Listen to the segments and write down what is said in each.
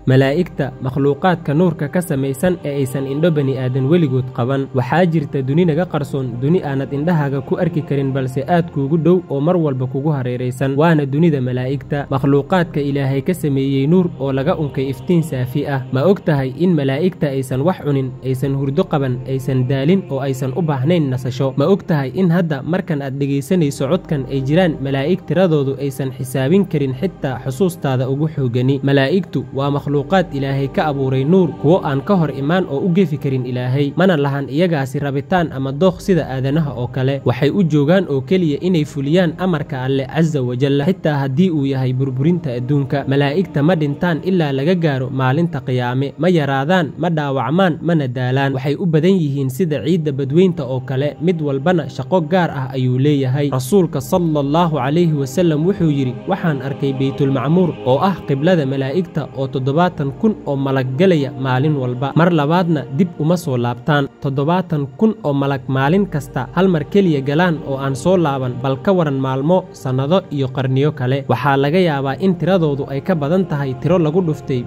malaa'igta makhluuqaadka nuurka ka samaysan ee aysan indho bani aadan weligood qaban. waxaa jirta duni naga qarsoon, duni aanad indhahaaga ku arki karin balse aad kuugu dhow oo mar walba kugu hareeraysan, waana dunida malaa'igta, makhluuqaadka ilaahay ka sameeyey nuur oo laga unkay iftiin saafi ah. ma og tahay in malaa'igta aysan wax cunin, aysan hurdo qaban, aysan daalin oo aysan u baahnayn nasasho? ma og tahay in hadda markan aad dhegaysanayso codkan ay jiraan malaa'ig tiradoodu aysan xisaabin karin xitaa xusuustaada ugu xoogani? malaa'igtu waa makhluuqaad ilaahay ka abuuray nuur, kuwo aan ka hor imaan oo u gefi karin ilaahay, mana lahan iyagaasi rabitaan ama dooq sida aadanaha oo kale. waxay u joogaan oo keliya inay fuliyaan amarka alle casa wajalla, xitaa haddii uu yahay burburinta adduunka. malaa'igta ma dhintaan ilaa laga gaaro maalinta qiyaame, ma yaraadaan, ma dhaawacmaan, mana daalaan. waxay u badan yihiin sida ciidda badweynta oo kale, mid walbana shaqo gaar ah ayuu leeyahay. rasuulka sallallahu calayhi wasallam wuxuu yidhi, waxaan arkay baytulmacmuur oo ah qiblada malaa'igta oo 70,000 oo malag galaya maalin walba, mar labaadna dib uma soo laabtaan. 70,000 oo malag maalin kasta hal mar keliya galaan oo aan soo laaban, bal ka waran maalmo, sannado iyo qarniyo kale. waxaa laga yaabaa in tiradoodu ay ka badan tahay tiro lagu dhuftay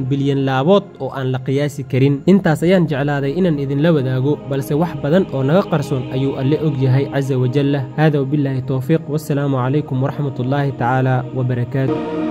bilyan laabood oo aan la qiyaasi karin. intaas ayaan jeclaaday inaan idinla wadaago, balse wax badan oo naga qarsoon ayuu alle og yahay casa wajalla. hada wabillaahi towfiiq, wassalaamu calaykum waraxmatullaahi tacaala wabarakaatu.